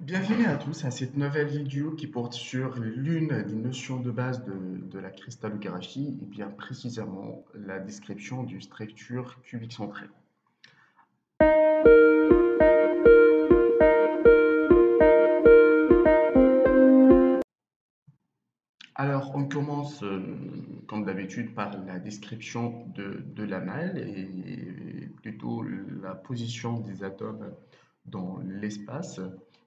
Bienvenue à tous à cette nouvelle vidéo qui porte sur l'une des notions de base de la cristallographie et bien précisément la description d'une structure cubique centrée. Alors on commence comme d'habitude par la description de la maille et plutôt la position des atomes dans l'espace.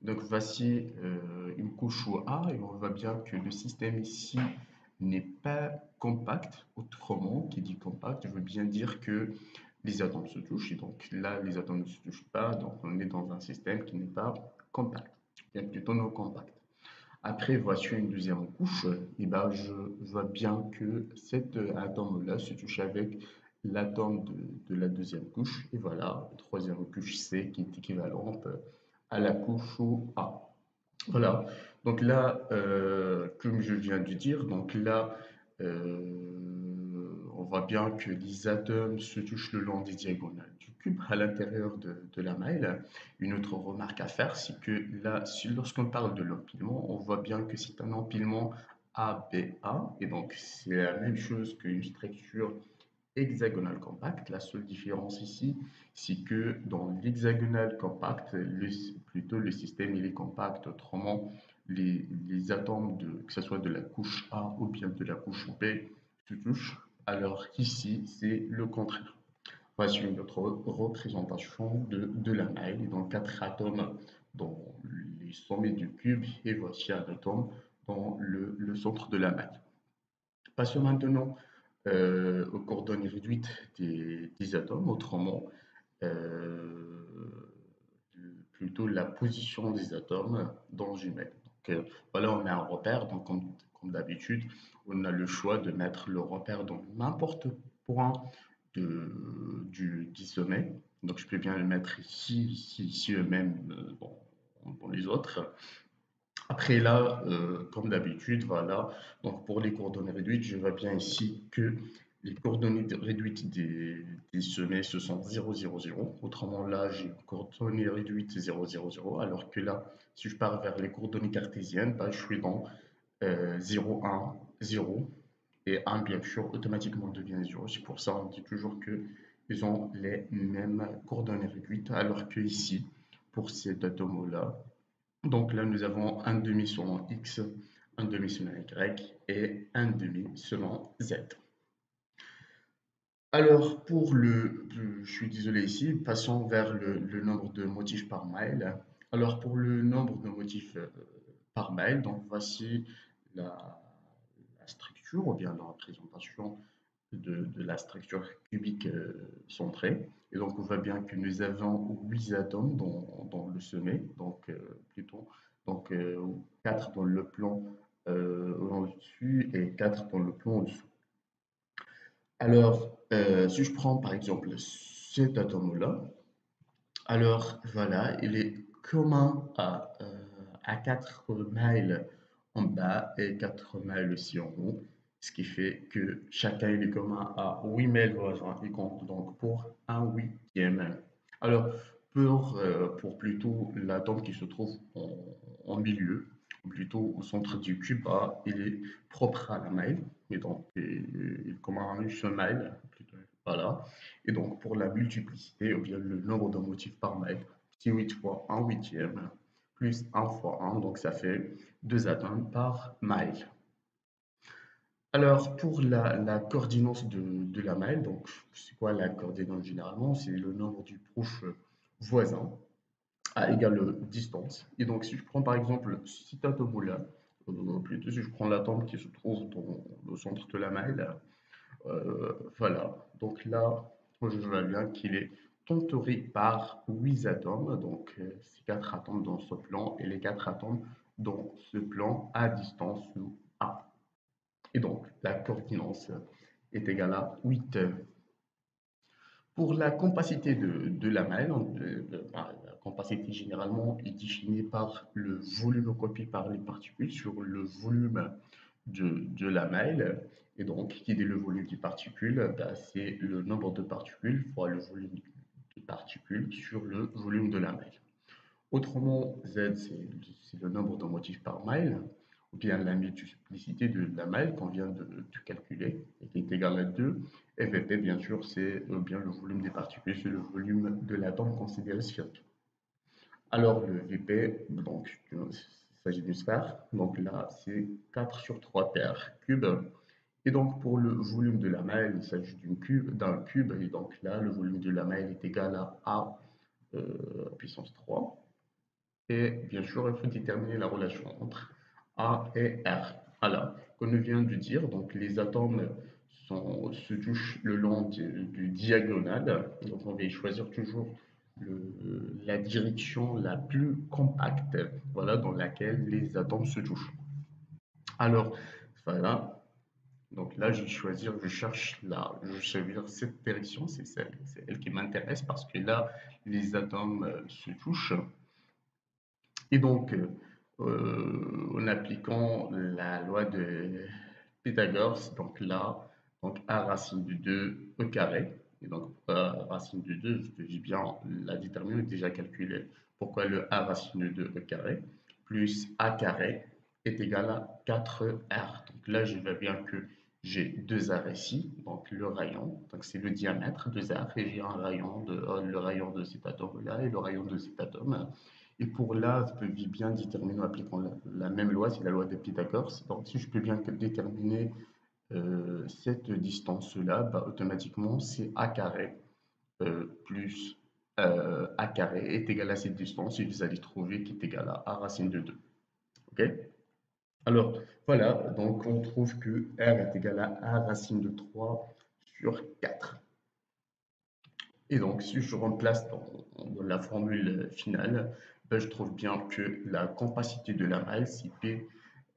Donc voici une couche A et on voit bien que le système ici n'est pas compact. Autrement, qui dit compact, veut bien dire que les atomes se touchent. Et donc là, les atomes ne se touchent pas, donc on est dans un système qui n'est pas compact, bien plutôt non compact. Après, voici une deuxième couche, et ben je vois bien que cet atome-là se touche avec l'atome de la deuxième couche. Et voilà, la troisième couche C qui est équivalente à la couche A. Voilà, donc là, comme je viens de dire, donc là, on voit bien que les atomes se touchent le long des diagonales du cube à l'intérieur de la maille. Une autre remarque à faire, c'est que là, lorsqu'on parle de l'empilement, on voit bien que c'est un empilement ABA, et donc c'est la même chose qu'une structure hexagonale compacte. La seule différence ici, c'est que dans l'hexagonal compact, plutôt le système il est compact. Autrement, les atomes, que ce soit de la couche A ou bien de la couche B, se touchent, alors qu'ici, c'est le contraire. Voici une autre représentation de la maille, donc quatre atomes dans les sommets du cube, et voici un atome dans le centre de la maille. Passons maintenant aux coordonnées réduites des atomes, autrement, euh, plutôt la position des atomes dans une maille. Donc, voilà, on met un repère, donc comme d'habitude, on a le choix de mettre le repère dans n'importe point du sommet. Donc, je peux bien le mettre ici même dans les autres. Après là, comme d'habitude, voilà. Donc pour les coordonnées réduites, je vois bien ici que les coordonnées réduites des sommets, ce sont 0, 0, 0. Autrement, là, j'ai une coordonnée réduite 0, 0, 0. Alors que là, si je pars vers les coordonnées cartésiennes, bah, je suis dans 0, 1, 0. Et 1, bien sûr, automatiquement devient 0. C'est pour ça on dit toujours qu'ils ont les mêmes coordonnées réduites. Alors que ici, pour cet atome-là, donc là, nous avons un demi selon x, un demi selon y et un demi selon z. Alors, je suis désolé ici, passons vers le nombre de motifs par mail. Alors, pour le nombre de motifs par mail, donc voici la, la structure ou bien la représentation de la structure cubique centrée. Et donc, on voit bien que nous avons 8 atomes dans le sommet, donc plutôt, donc 4 dans le plan au-dessus et 4 dans le plan au-dessous. Alors, si je prends par exemple cet atome-là, alors voilà, il est commun à 4 miles en bas et 4 miles aussi en haut, ce qui fait que chacun il est commun à 8 miles voisins, il compte donc pour un huitième. Alors, pour plutôt l'atome qui se trouve en milieu, ou plutôt au centre du cube A, il est propre à la mile, et donc il est commun à une seule mile, plutôt, voilà. Et donc, pour la multiplicité, ou bien le nombre de motifs par mètre, c'est 8 fois un huitième, plus un fois un, donc ça fait 2 atomes par mile. Alors, pour la coordination de la mile, donc c'est quoi la coordination généralement? C'est le nombre du proche voisin à égale distance. Et donc, si je prends par exemple cet atome-là, plutôt si je prends l'atome qui se trouve dans le centre de la mile, voilà, donc là, je vois bien qu'il est entouré par 8 atomes, donc c'est 4 atomes dans ce plan et les 4 atomes dans ce plan à distance A. Et donc, la coordinance est égale à 8. Pour la compacité de la maille, la compacité généralement est définie par le volume occupé par les particules sur le volume de la maille. Et donc, qui dit le volume des particules, bah, c'est le nombre de particules fois le volume de particules sur le volume de la maille. Autrement, Z, c'est le nombre de motifs par mile, ou bien la multiplicité de la mile qu'on vient de calculer, et qui est égal à 2. Et VP, bien sûr, c'est bien le volume des particules, c'est le volume de l'atome considéré sphérique. Alors, le VP, donc, il s'agit d'une sphère, donc là, c'est 4 sur 3 pr cube. Et donc, pour le volume de la maille, il s'agit d'un cube, et donc là, le volume de la maille est égal à A puissance 3. Et bien sûr, il faut déterminer la relation entre A et R. Alors, comme on vient de dire, donc les atomes se touchent le long du diagonale. Donc, on va choisir toujours la direction la plus compacte, voilà, dans laquelle les atomes se touchent. Alors, voilà. Donc là, je vais choisir, je vais choisir cette direction, c'est elle qui m'intéresse parce que là, les atomes se touchent. Et donc, en appliquant la loi de Pythagore, donc là, donc A racine de 2 au carré, et donc A racine de 2, j'ai bien la déterminante déjà calculée. Pourquoi le A racine de 2 au carré plus A carré est égal à 4R. Donc là, je vois bien que j'ai 2 R ici, donc le rayon, donc c'est le diamètre, 2 R, et j'ai un rayon le rayon de cet atome-là et le rayon de cet atome. Et pour là, je peux bien déterminer en appliquant la même loi, c'est la loi de Pythagore. Donc, si je peux bien déterminer cette distance-là, bah, automatiquement, c'est a carré plus a carré est égal à cette distance et vous allez trouver qui est égal à a racine de 2. OK? Alors, voilà, donc on trouve que r est égal à a racine de 3 sur 4. Et donc, si je remplace dans la formule finale, ben, je trouve bien que la capacité de la maille, c'est P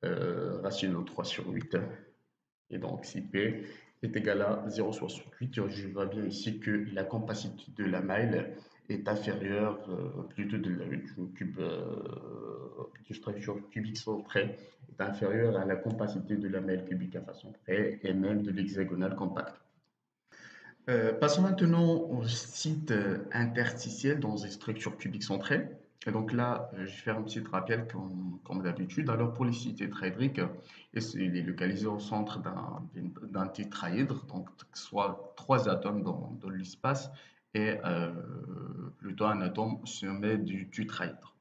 racine de 3 sur 8. Et donc, si P est égal à 0,68, je vois bien ici que la capacité de la maille est inférieure plutôt du structure cubique centrée est inférieure à la capacité de la maille cubique à façon près et même de l'hexagonale compact. Passons maintenant au site interstitiel dans les structures cubiques centrées. Et donc là, je vais faire un petit rappel comme d'habitude. Alors pour les sites tétraédriques, il est localisé au centre d'un tétraèdre, donc soit trois atomes dans l'espace et plutôt un atome sommet du tétraèdre.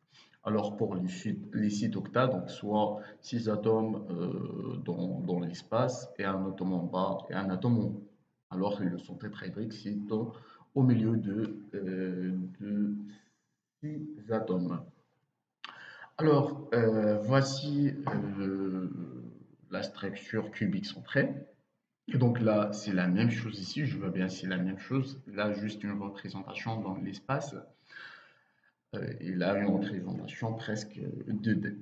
Alors pour les sites octa, donc soit six atomes dans l'espace et un atome en bas et un atome en haut. Alors que le son tétraédrique, c'est au milieu de six atomes. Alors, voici la structure cubique centrée. Et donc là, c'est la même chose ici. Je vois bien, c'est la même chose. Là, juste une représentation dans l'espace. Et là, une représentation presque 2D.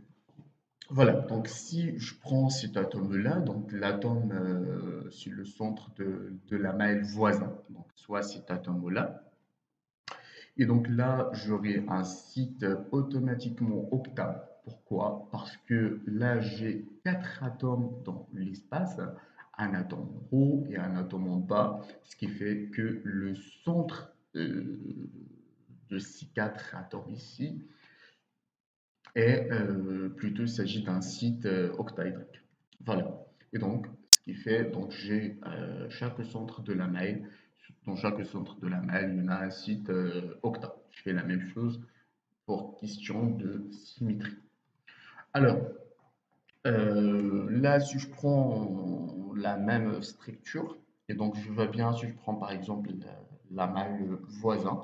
Voilà, donc si je prends cet atome-là, donc l'atome sur le centre de la maille voisin, donc soit cet atome-là, et donc là j'aurai un site automatiquement octa. Pourquoi? Parce que là j'ai quatre atomes dans l'espace, un atome en haut et un atome en bas, ce qui fait que le centre de ces quatre atomes ici et plutôt il s'agit d'un site octaédrique. Voilà. Et donc, ce qui fait, donc j'ai chaque centre de la maille, dans chaque centre de la maille, il y en a un site octa. Je fais la même chose pour question de symétrie. Alors, là, si je prends la même structure, et donc je vois bien, si je prends par exemple la maille voisin,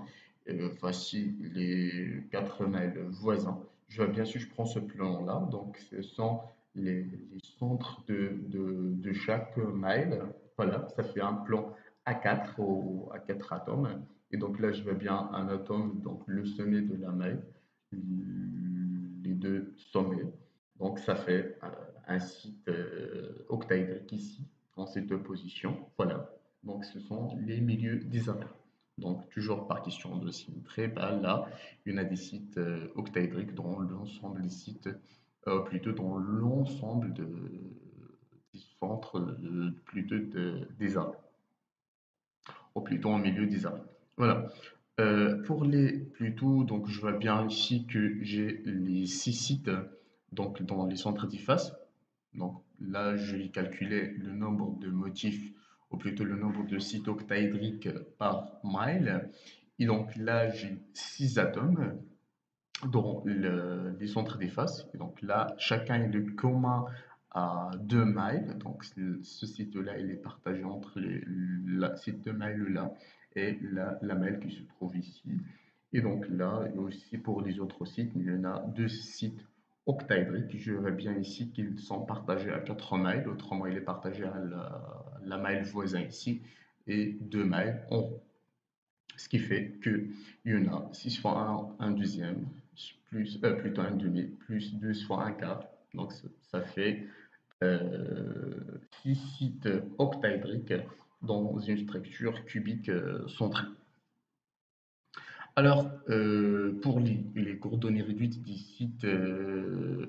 voici les quatre mailles voisins. Je vois bien si je prends ce plan-là, donc ce sont les centres de chaque maille. Voilà, ça fait un plan A4 à 4 atomes. Et donc là, je vois bien un atome, donc le sommet de la maille, les deux sommets. Donc ça fait un site octaédrique ici, en ces deux positions. Voilà. Donc ce sont les milieux des aires. Donc toujours par question de symétrie, bah, là, il y en a des sites octaédriques dans l'ensemble des sites, plutôt dans l'ensemble des centres plutôt des aires, ou plutôt en milieu des aires. Voilà. Pour les plutôt, donc je vois bien ici que j'ai les 6 sites donc dans les centres d'IFAS. Donc là, je vais calculer le nombre de motifs, ou plutôt le nombre de sites octaédriques par mile. Et donc là, j'ai 6 atomes dans les centres des faces. Et donc là, chacun est de commun à 2 miles. Donc ce site-là, il est partagé entre site de mile-là et la mile qui se trouve ici. Et donc là, et aussi pour les autres sites, il y en a deux sites octaédriques. Je vois bien ici qu'ils sont partagés à 4 miles. Autrement, il est partagé à la mile voisin ici et 2 miles en haut. Ce qui fait qu'il y en a 6 fois un deuxième, plus, plutôt un demi, plus 12 fois un quart. Donc ça fait 6 sites octaédriques dans une structure cubique centrée. Alors, pour les coordonnées réduites des sites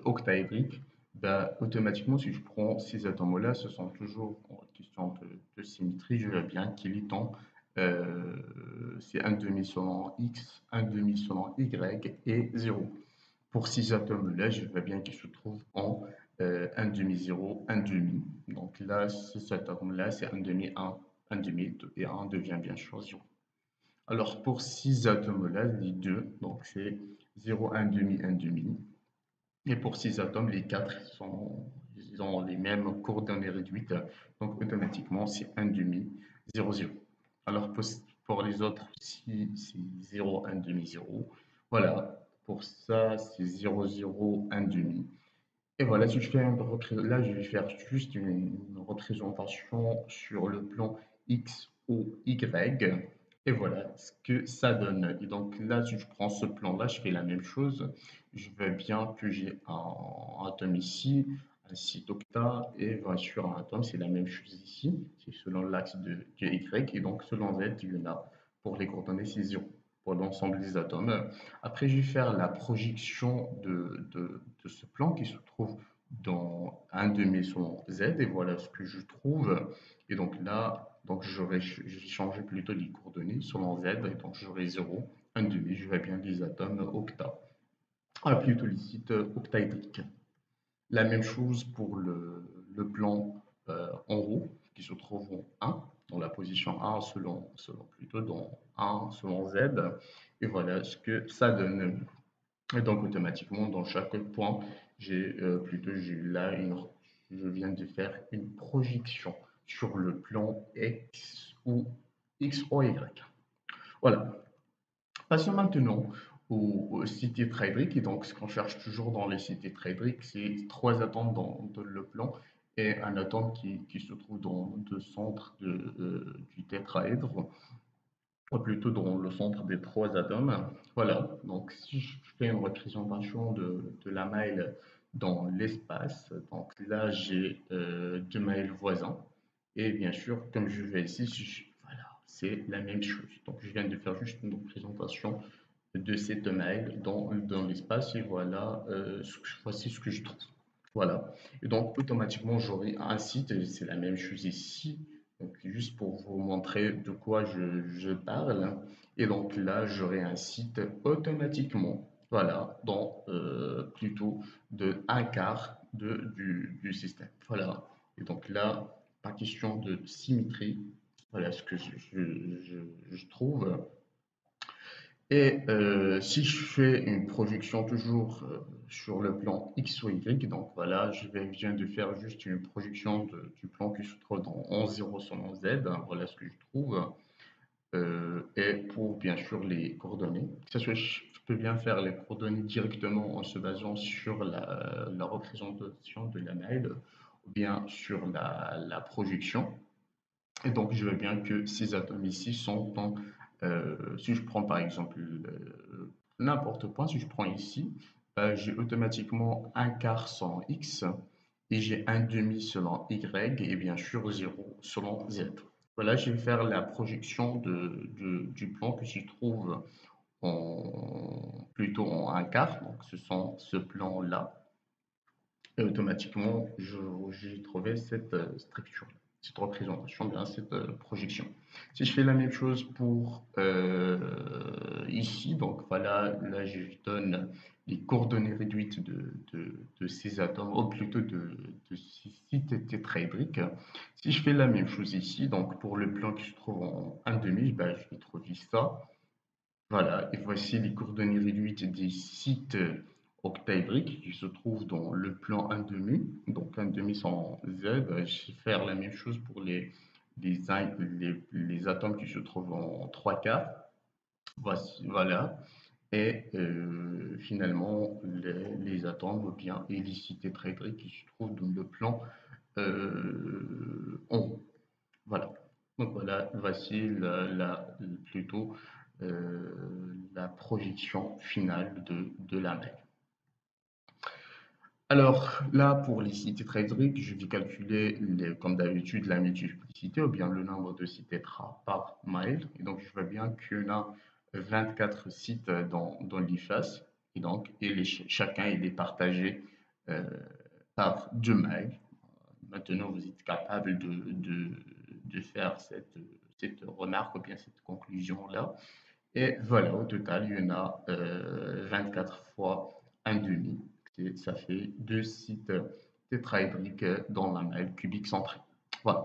octaédriques, bah, automatiquement, si je prends ces atomes-là, ce sont toujours en question de symétrie, je vois bien qu'il est en, euh, c'est un demi selon x, un demi selon y et 0. Pour ces atomes-là, je vois bien qu'ils se trouvent en un demi 0, un demi. Donc là, cet atome-là, c'est un demi, un demi, et un devient bien sûr 0. Alors pour 6 atomes-là, les deux, donc c'est 0, 1 demi, 1 demi. Et pour 6 atomes, les 4 ils ont les mêmes coordonnées réduites. Donc automatiquement, c'est 1 demi, 0, 0. Alors pour les autres, si c'est 0, 1 demi, 0. Voilà, pour ça, c'est 0, 0, 1 demi. Et voilà, si je fais là, je vais faire juste une représentation sur le plan X ou Y. Et voilà ce que ça donne. Et donc là, si je prends ce plan-là, je fais la même chose. Je veux bien que j'ai un atome ici, un site octa, et bien sûr un atome, c'est la même chose ici. C'est selon l'axe de Y. Et donc selon Z, il y en a pour les coordonnées, c'est 0 pour l'ensemble des atomes. Après, je vais faire la projection de ce plan qui se trouve dans un demi selon Z, et voilà ce que je trouve. Et donc là, donc j'ai changé plutôt les coordonnées selon Z, et donc j'aurai 0, un demi, je vais bien les atomes octa. Ah, plutôt les sites octaédriques. La même chose pour le plan en haut, qui se trouve en 1, dans la position 1 selon plutôt dans 1 selon Z. Et voilà ce que ça donne. Et donc automatiquement, dans chaque point, j'ai là je viens de faire une projection sur le plan X ou Y. Voilà. Passons maintenant au site tétraédrique. Et donc, ce qu'on cherche toujours dans les sites tétraédriques, c'est trois atomes dans le plan et un atome qui se trouve dans le centre du tétraèdre, ou plutôt dans le centre des trois atomes. Voilà, donc si je fais une représentation de la maille dans l'espace, donc là j'ai deux mailles voisins, et bien sûr, comme je vais ici, voilà, c'est la même chose. Donc je viens de faire juste une représentation de ces deux mailles dans l'espace, et voilà, voici ce que je trouve. Voilà, et donc automatiquement j'aurai un site, et c'est la même chose ici, donc, juste pour vous montrer de quoi je parle. Et donc là, j'aurai un site automatiquement, voilà, dans plutôt de un quart du système. Voilà. Et donc là, pas question de symétrie. Voilà ce que je trouve. Et si je fais une projection toujours sur le plan X ou Y, donc voilà, viens de faire juste une projection du plan qui se trouve dans 11,0 selon Z, hein, voilà ce que je trouve. Et pour bien sûr les coordonnées, que ce soit, je peux bien faire les coordonnées directement en se basant sur la représentation de la mail ou bien sur la projection. Et donc, je veux bien que ces atomes ici sont en, si je prends par exemple n'importe quoi, si je prends ici, j'ai automatiquement un quart selon X et j'ai un demi selon Y et bien sûr 0 selon Z. Voilà, je vais faire la projection du plan que j'y trouve plutôt en un quart, donc ce sont ce plan-là. Et automatiquement, j'ai trouvé cette structure. cette représentation, bien cette projection. Si je fais la même chose pour ici, donc voilà, là je donne les coordonnées réduites de ces atomes, ou plutôt de ces sites tétraédriques. Si je fais la même chose ici, donc pour le plan qui se trouve en 1,5, ben, je vais trouver ça. Voilà, et voici les coordonnées réduites des sites octaédriques qui se trouvent dans le plan 1,5. Donc 1,5 sans Z, je vais faire la même chose pour les atomes qui se trouvent en 3 quarts. Voici, voilà. Et finalement, les atomes, ou bien et les sites tétraédriques qui se trouvent dans le plan en haut. Voilà. Donc voilà, voici plutôt la projection finale de la maille. Alors là, pour les sites tétraédriques, je vais calculer, comme d'habitude, la multiplicité ou bien le nombre de sites tétra par maille. Et donc, je vois bien qu'il y en a 24 sites dans l'IFAS. Et donc, chacun est partagé euh, par 2 mailles. Maintenant, vous êtes capable de faire cette remarque ou bien cette conclusion-là. Et voilà, au total, il y en a 24 fois 1,5. Ça fait 2 sites tétraédriques dans la maille cubique centrée. Voilà.